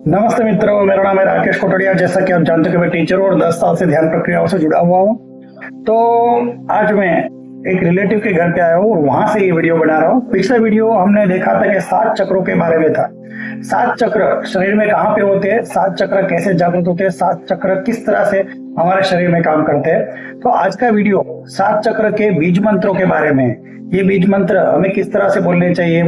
नमस्ते मित्रों, मेरा नाम है राकेश कोटड़िया। जैसा कि आप जानते हो कि मैं टीचर हूँ और 10 साल से ध्यान प्रक्रियाओं से जुड़ा हुआ हूँ। तो आज मैं एक रिलेटिव के घर पे आया हूँ और वहां से ये वीडियो बना रहा हूँ। पिछला वीडियो हमने देखा था कि 7 चक्रों के बारे में था। 7 चक्र शरीर में कहाँ पे होते हैं, 7 चक्र कैसे जागृत होते हैं, 7 चक्र किस तरह से हमारे शरीर में काम करते हैं। तो आज का वीडियो 7 चक्र के बीज मंत्रों के बारे में है। ये बीज मंत्र हमें किस तरह से बोलने चाहिए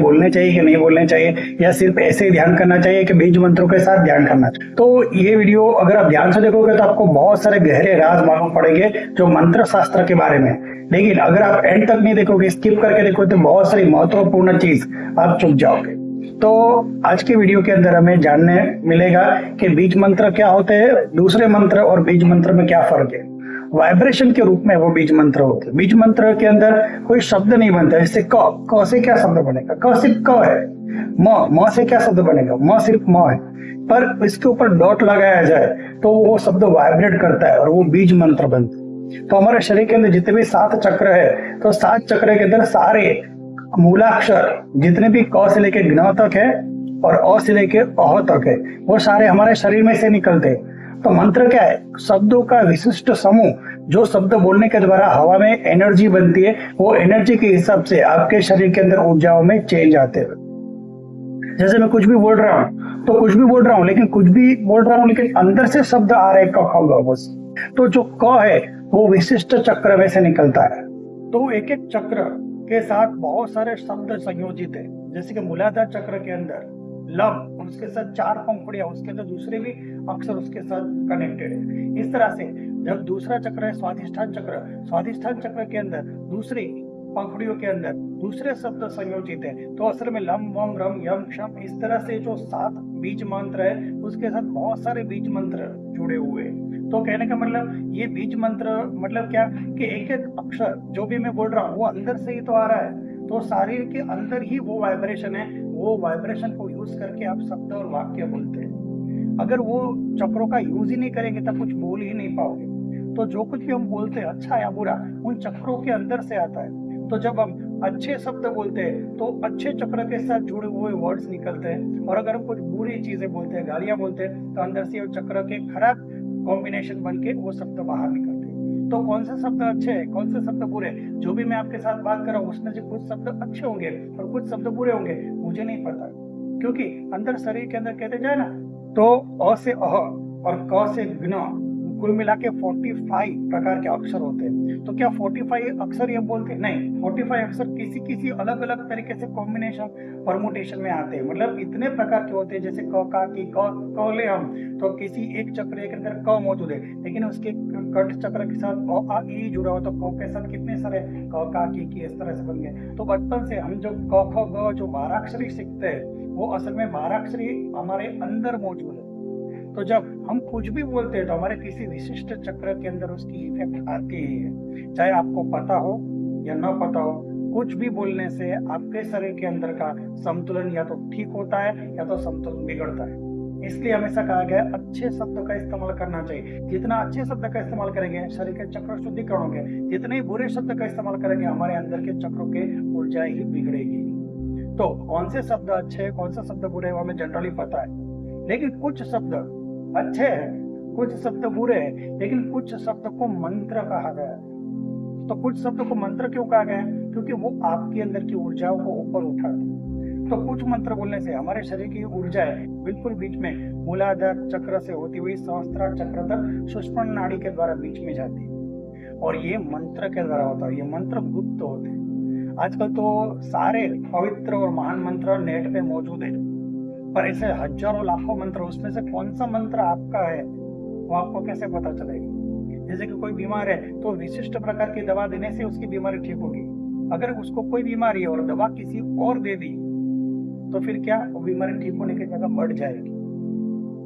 कि नहीं बोलने चाहिए, या सिर्फ ऐसे ही ध्यान करना चाहिए कि बीज मंत्रों के साथ ध्यान करना चाहिए। तो ये वीडियो अगर आप ध्यान से देखोगे तो आपको बहुत सारे गहरे राज मालूम पड़ेंगे जो मंत्र शास्त्र के बारे में। लेकिन अगर आप एंड तक नहीं देखोगे, स्किप करके देखोगे, तो बहुत सारी महत्वपूर्ण चीज आप चुक जाओगे। तो आज के वीडियो के अंदर हमें जानने मिलेगा कि बीज मंत्र क्या होते हैं, दूसरे मंत्र और बीज मंत्र में क्या फर्क है। वाइब्रेशन के रूप में वो बीज मंत्र होते हैं। बीज मंत्र के अंदर कोई शब्द नहीं बनता। जैसे क से क्या शब्द बनेगा, क सिर्फ क है। म से क्या शब्द बनेगा, म सिर्फ म है। पर इसके ऊपर डॉट लगाया जाए तो वो शब्द वाइब्रेट करता है और वो बीज मंत्र बनता है। तो हमारे शरीर के अंदर जितने भी 7 चक्र है, तो 7 चक्र के अंदर सारे मूलाक्षर जितने भी क से लेके ज्ञ तक है और अ से लेके अह तक है, वो सारे हमारे शरीर में से निकलते हैं। तो मंत्र क्या है, शब्दों का विशिष्ट समूह। जो शब्द बोलने के द्वारा हवा में एनर्जी बनती है, वो एनर्जी के हिसाब से आपके शरीर के अंदर ऊर्जाओं में चेंज आते हैं। जैसे मैं कुछ भी बोल रहा हूँ तो कुछ भी बोल रहा हूँ, लेकिन कुछ भी बोल रहा हूँ लेकिन अंदर से शब्द आ रहे क ख ग बस। तो जो क है वो विशिष्ट चक्र में से निकलता है। तो एक एक चक्र के साथ बहुत सारे शब्द संयोजित है। जैसे कि मूलाधार चक्र के अंदर लम, उसके साथ 4 पंखुड़ियां, उसके अंदर दूसरे भी अक्षर उसके साथ कनेक्टेड है। इस तरह से जब दूसरा चक्र है स्वाधिष्ठान चक्र, स्वाधिष्ठान चक्र के अंदर दूसरी पंखुड़ियों के अंदर दूसरे शब्द संयोजित है। तो असल में लम वम रम यम शम, इस तरह से जो 7 बीज मंत्र है उसके साथ बहुत सारे बीज मंत्र जुड़े हुए हैं। तो कहने का मतलब ये बीज मंत्र मतलब क्या कि एक एक अक्षर जो भी मैं बोल रहा हूँ वो अंदर से ही तो आ रहा है। तो शरीर के अंदर ही वो वाइब्रेशन है, वो वाइब्रेशन को यूज करके आप शब्द और वाक्य बोलते हैं। अगर वो चक्रों का यूज ही नहीं करेंगे तब कुछ बोल ही नहीं पाओगे। तो जो कुछ भी हम बोलते हैं, अच्छा या बुरा, उन चक्रों के अंदर से आता है। तो जब हम अच्छे शब्द बोलते हैं तो अच्छे चक्र के साथ जुड़े हुए वर्ड्स निकलते हैं, और अगर हम कुछ बुरी चीजें बोलते हैं, गालियां बोलते हैं, तो अंदर से वो चक्र के खराब कॉम्बिनेशन बन के वो शब्द बाहर निकलते हैं। तो कौन से शब्द अच्छे हैं, कौन से शब्द बुरे, जो भी मैं आपके साथ बात कर रहा हूँ उसमें से कुछ शब्द अच्छे होंगे और कुछ शब्द बुरे होंगे, मुझे नहीं पता। क्योंकि अंदर शरीर के अंदर कहते जाए ना, तो अ से अह और क से ज्ञ, कुल मिला के 45 प्रकार के अक्षर होते हैं। तो क्या 45 अक्षर ये बोलते हैं? नहीं, 45 अक्षर किसी किसी अलग अलग तरीके से कॉम्बिनेशन परमुटेशन में आते हैं। मतलब इतने प्रकार के होते हैं। जैसे क का की क ले हम, तो किसी एक चक्र के अंदर क मौजूद है, लेकिन उसके कंठ चक्र के साथ अ आ ई जुड़ा हुआ, तो क के साथ कितने सारे क का की इस तरह से बन गए। तो बचपन से हम जो क ख ग जो 12 अक्षरी सीखते हैं, वो असल में 12 अक्षरी हमारे अंदर मौजूद है। तो जब हम कुछ भी बोलते हैं तो हमारे किसी विशिष्ट चक्र के अंदर उसकी इफेक्ट आती है। चाहे आपको पता हो या न पता हो, कुछ भी बोलने से आपके शरीर के अंदर का संतुलन या तो ठीक होता है या तो संतुलन बिगड़ता है। इसलिए हमेशा कहा गया अच्छे शब्द का इस्तेमाल करना चाहिए। जितना अच्छे शब्द का इस्तेमाल करेंगे शरीर के चक्र शुद्धिकरण होंगे, जितने ही बुरे शब्द का इस्तेमाल करेंगे हमारे अंदर के चक्रों के ऊर्जा ही बिगड़ेगी। तो कौन से शब्द अच्छे हैं, कौन सा शब्द बुरे हैं, वो हमें जनरली पता है। लेकिन कुछ शब्द अच्छे हैं, कुछ शब्द बुरे हैं, लेकिन कुछ शब्द को मंत्र कहा गया है। तो कुछ शब्द को मंत्र क्यों कहा गया है? क्योंकि वो आपके अंदर की ऊर्जाओं को ऊपर उठाते हैं। तो कुछ मंत्र बोलने से हमारे शरीर की ऊर्जा है बिल्कुल बीच में मूलाधार चक्र से होती हुई सहस्त्रार चक्र तक सुषुम्ना नाड़ी के द्वारा बीच में जाती है, और ये मंत्र के द्वारा होता है। ये मंत्र गुप्त होते हैं। आजकल तो सारे पवित्र और महान मंत्र नेट पे मौजूद है, पर ऐसे हजारों लाखों मंत्र, उसमें से कौन सा मंत्र आपका है वो आपको कैसे पता चलेगा? जैसे कि कोई बीमार है तो विशिष्ट प्रकार की दवा देने से उसकी बीमारी ठीक होगी। अगर उसको कोई बीमारी है और दवा किसी और दे दी तो फिर क्या, वो बीमारी ठीक होने की जगह बढ़ जाएगी।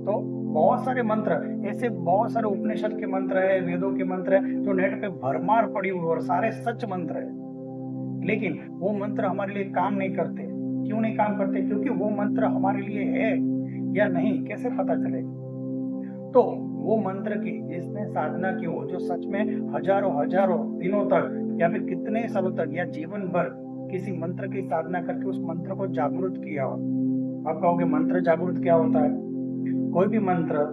तो बहुत सारे मंत्र ऐसे, बहुत सारे उपनिषद के मंत्र है, वेदों के मंत्र है जो नेट पे भरमार पड़ी हुई, और सारे सच मंत्र है। लेकिन वो मंत्र हमारे लिए काम नहीं करते। क्यों नहीं काम करते? क्योंकि वो मंत्र हमारे लिए है या नहीं कैसे पता चलेगा? तो वो मंत्र की जिसने साधना की हो, जो सच में हजारों हजारों दिनों तक या फिर कितने सालों तक या जीवन भर किसी मंत्र की साधना करके उस मंत्र को जागृत किया हो। आप कहोगे मंत्र जागृत क्या होता है? कोई भी मंत्र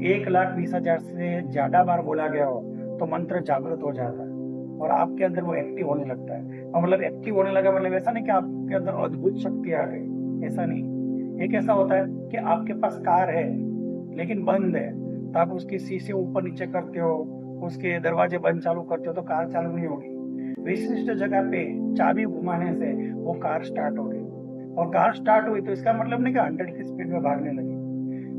1,20,000 से ज्यादा बार बोला गया हो तो मंत्र जागृत हो जाता है और आपके अंदर वो एक्टिव होने लगता है। और मतलब एक्टिव होने लगा मतलब ऐसा नहीं कि आपके अंदर अद्भुत शक्ति आ गई, ऐसा नहीं। एक ऐसा होता है कि आपके पास कार है लेकिन बंद है, तो आप उसकी शीशे ऊपर नीचे करते हो, उसके दरवाजे बंद चालू करते हो तो कार चालू नहीं होगी। विशिष्ट जगह पे चाबी घुमाने से वो कार स्टार्ट हो गई, और कार स्टार्ट हुई तो इसका मतलब नहीं कि 100 की स्पीड में भागने लगी।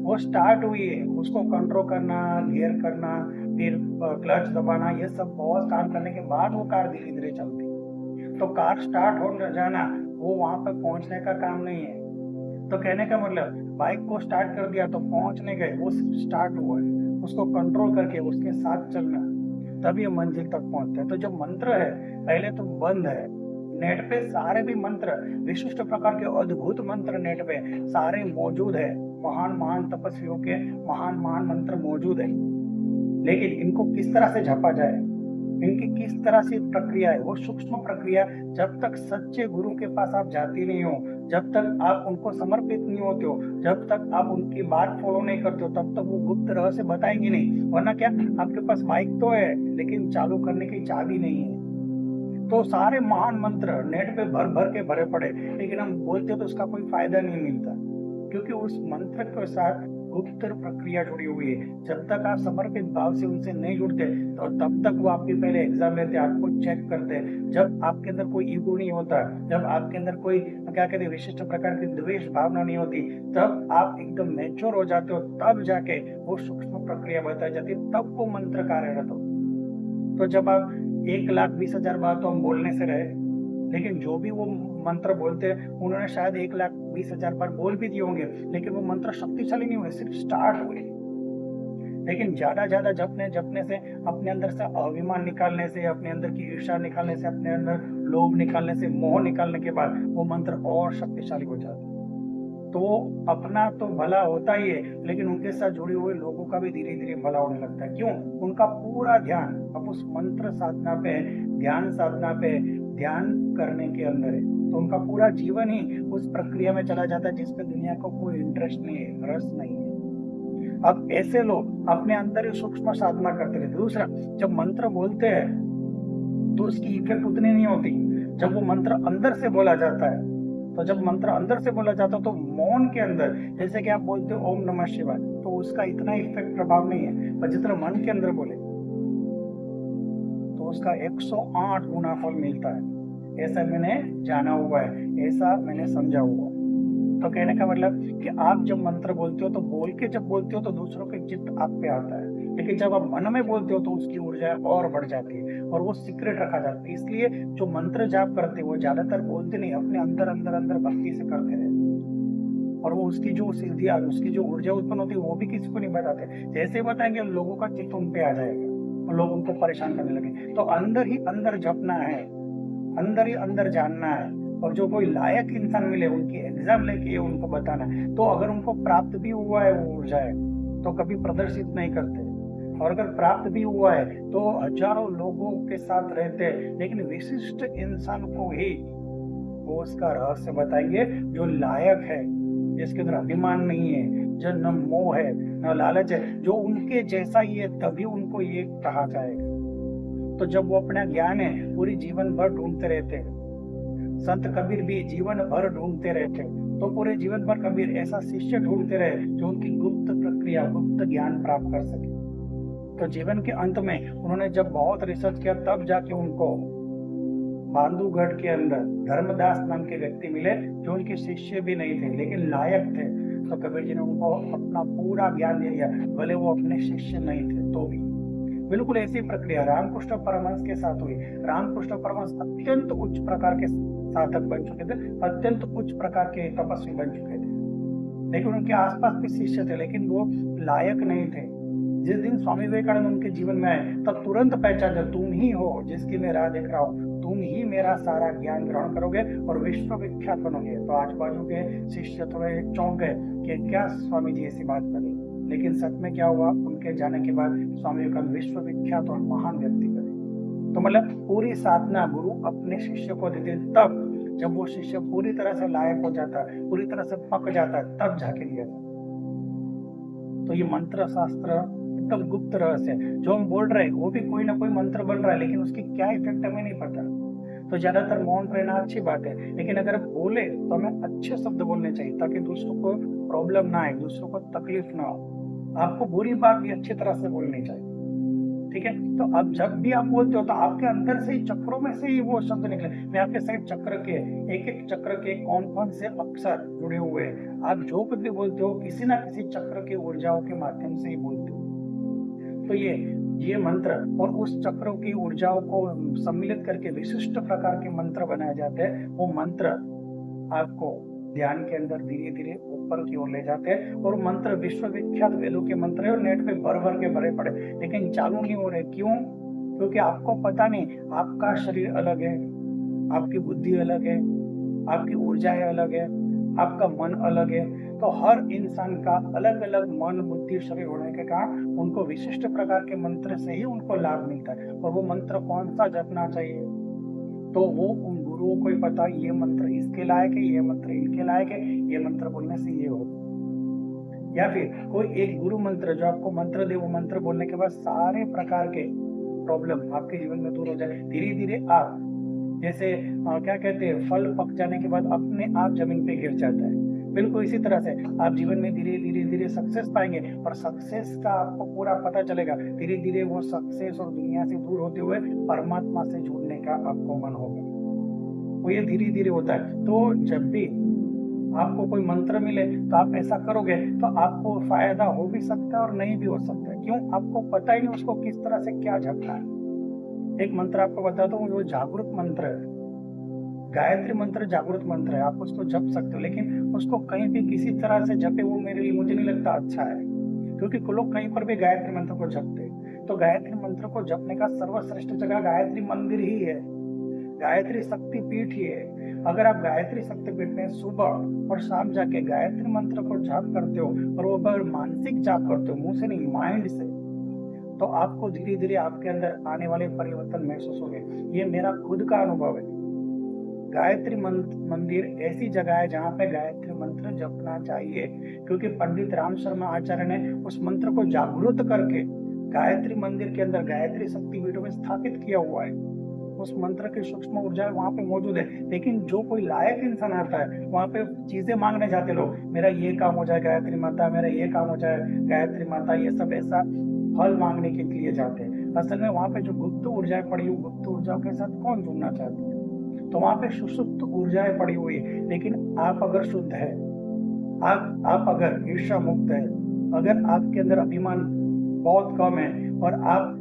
वो स्टार्ट हुई है, उसको कंट्रोल करना, गियर करना, फिर क्लच दबाना, ये सब बहुत काम करने के बाद वो कार धीरे धीरे चलती। तो कार स्टार्ट हो जाना वो वहां पर पहुंचने का काम नहीं है। तो कहने का मतलब बाइक को स्टार्ट कर दिया तो पहुंच नहीं गए, वो स्टार्ट हुआ है, उसको कंट्रोल करके उसके साथ चलना, तभी ये मंजिल तक पहुंचते हैं। तो जो मंत्र है पहले तो बंद है, नेट पे सारे भी मंत्र, विशिष्ट प्रकार के अद्भुत मंत्र नेट पे सारे मौजूद है। महान महान तपस्वियों के महान महान मंत्र मौजूद है, लेकिन इनको किस तरह से झपा जाए, इनकी किस तरह से प्रक्रिया है, वो सूक्ष्म प्रक्रिया जब तक सच्चे गुरु के पास आप जाती नहीं हो, जब तक आप उनको समर्पित नहीं होते हो, जब तक आप उनकी बात फॉलो नहीं करते हो, तब तक वो गुप्त रहस्य बताएंगे नहीं। वरना क्या, आपके पास माइक तो है लेकिन चालू करने की चाबी नहीं है। तो सारे महान मंत्र नेट पे भर भर के भरे पड़े, लेकिन हम बोलते तो उसका कोई फायदा नहीं मिलता, क्योंकि उस मंत्र के साथ गुप्त प्रक्रिया जुड़ी हुई है। जब तक आप समर्पित भाव से उनसे नहीं जुड़ते तो तब तक वो आपके पहले एग्जाम लेते, आपको चेक करते। जब आपके अंदर कोई ईगो नहीं होता, जब आपके अंदर कोई क्या कहते हैं विशिष्ट प्रकार की द्वेष भावना नहीं होती, तब आप एकदम मैच्योर हो जाते हो, तब जाके वो सूक्ष्म प्रक्रिया बताई जाती है, तब वो मंत्र कार्यरत हो। तो जब आप 1,20,000 बार तो हम बोलने से रहे, लेकिन जो भी वो मंत्र बोलते हैं उन्होंने शायद 1,20,000 बार बोल भी दिए होंगे, लेकिन वो मंत्र शक्तिशाली नहीं हुए, सिर्फ स्टार्ट हुए। लेकिन ज्यादा ज्यादा जपने से, अपने अंदर से अभिमान निकालने से, अपने अंदर की ईर्ष्या निकालने से, अपने अंदर लोभ निकालने से, मोह निकालने के बाद वो मंत्र और शक्तिशाली हो जाता है। तो अपना तो भला होता ही है, लेकिन उनके साथ जुड़े हुए लोगों का भी धीरे धीरे भला होने लगता है। क्यों? उनका पूरा ध्यान अब उस मंत्र साधना पे, ध्यान साधना पे, ध्यान करने के अंदर है। तो उनका पूरा जीवन ही उस प्रक्रिया में चला जाता है जिसपे दुनिया को कोई इंटरेस्ट नहीं है, रस नहीं है। अब ऐसे लोग अपने अंदर ही सूक्ष्म साधना करते रहते। दूसरा, जब मंत्र बोलते हैं तो उसकी इफेक्ट उतनी नहीं होती। जब वो मंत्र अंदर से बोला जाता है, तो जब मंत्र अंदर से बोला जाता है तो मौन के अंदर, जैसे कि आप बोलते हो ओम नमः शिवाय, तो उसका इतना इफेक्ट प्रभाव नहीं है, पर जितना मन के अंदर बोले तो उसका 108 गुना फल मिलता है। ऐसा मैंने जाना हुआ है, ऐसा मैंने समझा हुआ है। तो कहने का मतलब कि आप जब मंत्र बोलते हो तो बोल के जब बोलते हो तो दूसरों के चित्त आप पे आता है, लेकिन जब आप मन में बोलते हो तो उसकी ऊर्जा और बढ़ जाती है और वो सीक्रेट रखा जाता है। इसलिए जो मंत्र जाप करते हैं वो ज्यादातर बोलते नहीं, अपने अंदर अंदर अंदर भक्ति से करते हैं, और वो उसकी जो सिद्धि, उसकी जो ऊर्जा उत्पन्न होती है वो भी किसी को नहीं बताते। जैसे बताएंगे लोगों का चित्त उन पे आ जाएगा और लोग उनको परेशान करने लगे। तो अंदर ही अंदर जपना है, अंदर ही अंदर जानना है, और जो कोई लायक इंसान मिले उनकी एग्जाम लेके उनको बताना है। तो अगर उनको प्राप्त भी हुआ है वो ऊर्जा है तो कभी प्रदर्शित नहीं करते, और अगर प्राप्त भी हुआ है तो हजारों लोगों के साथ रहते, लेकिन विशिष्ट इंसान को ही वो उसका रहस्य बताएंगे जो लायक है, जिसके अंदर अभिमान नहीं है, जो न मोह है न लालच है, जो उनके जैसा ही है, तभी उनको ये कहा जाएगा। तो जब वो अपना ज्ञान है पूरी जीवन भर ढूंढते रहते, संत कबीर भी जीवन भर ढूंढते रहते, तो पूरे जीवन भर कबीर ऐसा शिष्य ढूंढते रहे जो उनकी गुप्त प्रक्रिया, गुप्त ज्ञान प्राप्त कर सके। तो जीवन के अंत में उन्होंने जब बहुत रिसर्च किया तब जाके उनको बांधुगढ़ के अंदर धर्मदास नाम के व्यक्ति मिले जो उनके शिष्य भी नहीं थे लेकिन लायक थे। तो कबीर जी ने उनको अपना पूरा ज्ञान दे दिया, भले वो अपने शिष्य नहीं थे तो भी। बिल्कुल ऐसी प्रक्रिया रामकृष्ण परमहंस के साथ हुई। रामकृष्ण परमहंस अत्यंत उच्च प्रकार के साधक बन चुके थे, अत्यंत उच्च प्रकार के तपस्वी बन चुके थे, लेकिन उनके आसपास भी शिष्य थे, लेकिन वो लायक नहीं थे। जिस दिन स्वामी विवेकानंद उनके जीवन में आए तब तुरंत पहचान, तुम ही हो जिसकी मैं राह देख रहा हूँ, तुम ही मेरा सारा ज्ञान ग्रहण करोगे और विश्व विख्यात बनोगे। तो आज बाजू के शिष्य थोड़े चौंक गए कि क्या स्वामी जी ऐसी बात करें, लेकिन सच में क्या हुआ, उनके जाने के बाद स्वामी विवेकानंद विश्व विख्यात और महान व्यक्ति बने। तो मतलब पूरी साधना गुरु अपने शिष्य को देते, तब जब वो शिष्य पूरी तरह से लायक हो जाता है, पूरी तरह से पक जाता है, तब जाके लिया जाता। तो ये मंत्र शास्त्र एकदम गुप्त रहस्य है। जो हम बोल रहे हैं वो भी कोई ना कोई मंत्र बन रहा है, लेकिन उसकी क्या इफेक्ट हमें नहीं पता। तो ज्यादातर मौन रहना अच्छी बात है, लेकिन अगर बोले तो हमें अच्छे शब्द बोलने चाहिए ताकि दूसरों को प्रॉब्लम ना आए, दूसरों को तकलीफ ना हो। आपको बुरी बात भी अच्छी तरह से बोलनी चाहिए, ठीक है। तो अब जब भी आप बोलते हो तो आपके अंदर से ही, चक्रों में से ही वो शब्द निकले। मैं आपके साइड चक्र के एक एक चक्र के कौन कौन से अक्षर जुड़े हुए हैं, आप जो कुछ भी बोलते हो किसी ना किसी चक्र की ऊर्जाओं के माध्यम से ही बोलते हो। तो ये मंत्र और उस चक्रों की ऊर्जाओं को सम्मिलित करके विशिष्ट प्रकार के मंत्र बनाए जाते हैं। वो मंत्र आपको ध्यान के अंदर धीरे धीरे ऊपर की ओर ले जाते हैं, और मंत्र विश्वविख्यात वेदों के मंत्र है और नेट पे भर भर के भरे पड़े, लेकिन चालू नहीं हो रहे। क्यों? क्योंकि आपको पता नहीं, आपका शरीर अलग है, आपकी बुद्धि अलग है, आपकी ऊर्जाएं अलग है, आपका मन अलग है। तो हर इंसान का अलग अलग मन बुद्धि शरीर होने के कारण उनको विशिष्ट प्रकार के मंत्र से ही उनको लाभ मिलता है। और वो मंत्र कौन सा जपना चाहिए, तो वो उन गुरुओं को ही पता, ये मंत्र इसके लायक है, ये मंत्र इनके लायक है, ये मंत्र बोलने से ये हो। या फिर कोई एक गुरु मंत्र जो आपको मंत्र दे, वो मंत्र बोलने के बाद सारे प्रकार के प्रॉब्लम आपके जीवन में दूर हो जाए। धीरे धीरे आप जैसे क्या कहते हैं, फल पक जाने के बाद अपने आप जमीन पे गिर जाता है, बिल्कुल इसी तरह से आप जीवन में धीरे धीरे धीरे सक्सेस पाएंगे, और सक्सेस का आपको पूरा पता चलेगा। धीरे धीरे वो सक्सेस और दुनिया से दूर होते हुए परमात्मा से जुड़ने का आपको मन होगा। वो ये धीरे धीरे होता है। तो जब भी आपको कोई मंत्र मिले तो आप ऐसा करोगे तो आपको फायदा हो भी सकता है और नहीं भी हो सकता है। क्यों? आपको पता ही नहीं उसको किस तरह से क्या जपना है। एक मंत्र आपको बताता हूँ, वो जागृत मंत्र है। गायत्री मंत्र जागृत मंत्र है, आप उसको जप सकते हो, लेकिन उसको कहीं भी किसी तरह से जपे वो मुझे नहीं लगता अच्छा है, क्योंकि लोग कहीं पर भी गायत्री मंत्र को जपते हैं। तो गायत्री मंत्र को जपने का सर्वश्रेष्ठ जगह गायत्री मंदिर ही है, गायत्री शक्ति पीठ ही है। अगर आप गायत्री शक्ति पीठ में सुबह और शाम जाके गायत्री मंत्र को जाप करते हो, और वो अगर मानसिक जाप करते हो, मुंह से नहीं माइंड से, तो आपको धीरे धीरे आपके अंदर आने वाले परिवर्तन महसूस होंगे। ये मेरा खुद का अनुभव है। गायत्री मंदिर ऐसी जगह है जहाँ पे गायत्री मंत्र जपना चाहिए, क्योंकि पंडित राम शर्मा आचार्य ने उस मंत्र को जागृत करके गायत्री मंदिर के अंदर गायत्री शक्ति पीठ में स्थापित किया हुआ है। उस मंत्र की सूक्ष्म ऊर्जा वहाँ पे मौजूद है। लेकिन जो कोई लायक इंसान आता है, वहाँ पे चीजें मांगने जाते लोग, मेरा ये काम हो जाए गायत्री माता, मेरा ये काम हो जाए गायत्री माता, ये सब ऐसा फल मांगने के लिए जाते हैं। असल में वहाँ पे जो गुप्त ऊर्जाएं पड़ी हुई, गुप्त ऊर्जाओं के साथ कौन जुड़ना चाहते हैं? तो वहां पे सुषुप्त ऊर्जाएं पड़ी हुई है। लेकिन आप अगर शुद्ध है, आप अगर ईर्ष्या मुक्त है, अगर आपके अंदर अभिमान बहुत कम है, और आप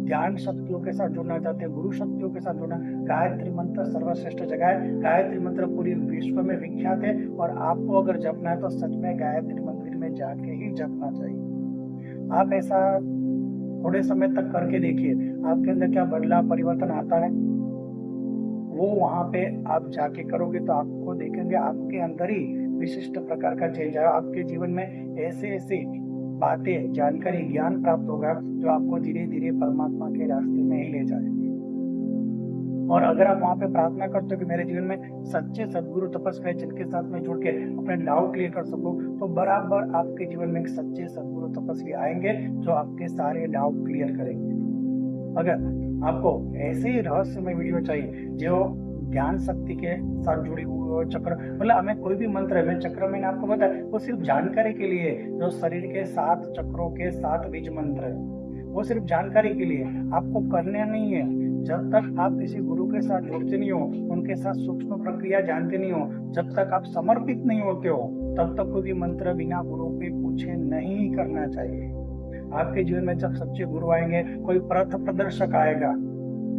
ध्यान शक्तियों के साथ जुड़ना चाहते हैं, गुरु शक्तियों के साथ जुड़ना, गायत्री मंत्र सर्वश्रेष्ठ जगह है। गायत्री मंत्र पूरी विश्व में विख्यात है, और आपको अगर जपना है तो सच में गायत्री मंदिर में जाके ही जपना चाहिए। आप ऐसा थोड़े समय तक करके देखिए, आपके अंदर क्या बदलाव परिवर्तन आता है। वो वहां पे आप जाके करोगे तो आपको देखेंगे आपके अंदर ही विशिष्ट प्रकार का चेंज आएगा। आपके जीवन में ऐसे ऐसे बातें, जानकारी, ज्ञान प्राप्त होगा जो आपको धीरे धीरे परमात्मा के रास्ते में ही ले जाएगी। और अगर आप वहां पे प्रार्थना करते हो कि मेरे जीवन में सच्चे सदगुरु तपस्वी जिनके साथ में जुड़ के अपने डाउट क्लियर कर सको, तो बराबर आपके जीवन में एक सच्चे सदगुरु तपस्वी आएंगे जो आपके सारे डाउट क्लियर करेंगे। अगर आपको ऐसे ही रहस्यमय वीडियो चाहिए जो ज्ञान शक्ति के साथ जुड़ी हुई चक्र, मतलब हमें कोई भी मंत्र है, मैं चक्र मैंने आपको बताया वो सिर्फ जानकारी के लिए, जो शरीर के 7 चक्रों के 7 बीज मंत्र है, वो सिर्फ जानकारी के लिए, आपको करने नहीं है। जब तक आप किसी गुरु के साथ जुड़ते नहीं हो, उनके साथ सूक्ष्म प्रक्रिया जानते नहीं हो, जब तक आप समर्पित नहीं होते हो, तब तक कोई भी मंत्र बिना गुरु के पूछे नहीं करना चाहिए। आपके जीवन में जब सच्चे गुरु आएंगे, कोई पथ प्रदर्शक आएगा,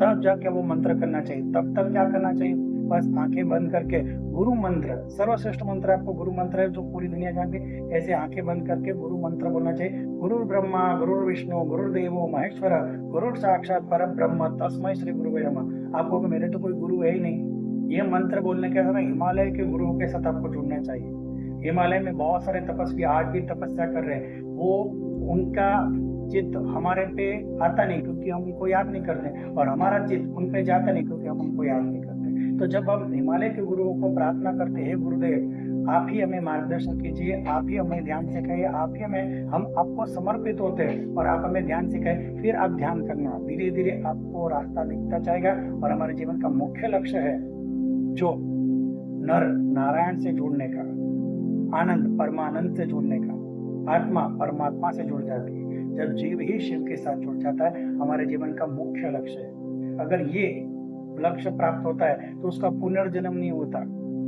तब जाके वो मंत्र करना चाहिए। तब तक क्या करना चाहिए? बस आंखें बंद करके गुरु मंत्र, सर्वश्रेष्ठ मंत्र आपको गुरु मंत्र है जो पूरी दुनिया जानती है, ऐसे आंखें बंद करके गुरु मंत्र बोलना चाहिए। गुरु ब्रह्मा गुरु विष्णु गुरुदेवो महेश्वर गुरु साक्षात पर ब्रह्म तस्मै श्री गुरुवे नमः। आपको मेरे तो कोई गुरु है ही नहीं, ये मंत्र बोलने के समय हिमालय के गुरुओं के साथ आपको जुड़ना चाहिए। हिमालय में बहुत सारे तपस्वी आज भी तपस्या कर रहे हैं, वो उनका चित्त हमारे पे आता नहीं क्योंकि हम उनको याद नहीं करते, और हमारा चित्त उन पे जाता नहीं क्योंकि हम उनको याद नहीं करते। तो जब हम हिमालय के गुरुओं को प्रार्थना करते हैं, गुरुदेव आप ही हमें मार्गदर्शन कीजिए, आप ही हमें ध्यान सिखाइए, आप ही हमें, हम आपको समर्पित होते हैं और आप हमें ध्यान सिखाए, फिर आप ध्यान करना, धीरे धीरे आपको रास्ता दिखता जाएगा और हमारे जीवन का मुख्य लक्ष्य है जो नर नारायण से जुड़ने का, आनंद परमानंद से जुड़ने का, आत्मा परमात्मा से जुड़ जाती है। जब जीव ही शिव के साथ जुड़ जाता है, हमारे जीवन का मुख्य लक्ष्य है। अगर ये लक्ष्य प्राप्त होता है तो उसका पुनर्जन्म नहीं होता।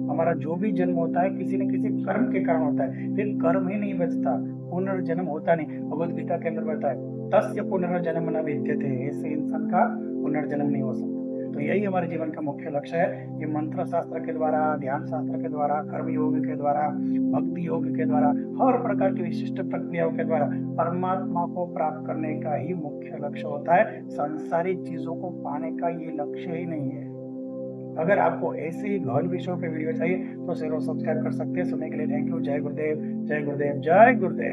हमारा जो भी जन्म होता है किसी न किसी कर्म के कारण होता है, फिर कर्म ही नहीं बचता, पुनर्जन्म होता नहीं। भगवद गीता के अंदर बताया तस्य पुनर्जन्म न विद्यते, ऐसे इंसान का पुनर्जन्म नहीं हो सकता। तो यही हमारे जीवन का मुख्य लक्ष्य है। ये मंत्र शास्त्र के द्वारा, ध्यान शास्त्र के द्वारा, कर्म योग के द्वारा, भक्ति योग के द्वारा, हर प्रकार की विशिष्ट प्रक्रियाओं के द्वारा परमात्मा को प्राप्त करने का ही मुख्य लक्ष्य होता है। सांसारिक चीजों को पाने का ये लक्ष्य ही नहीं है। अगर आपको ऐसे ही गहन विषयों पे वीडियो चाहिए तो चैनल सब्सक्राइब कर सकते हैं। सुनने के लिए थैंक यू। जय गुरुदेव, जय गुरुदेव, जय गुरुदेव।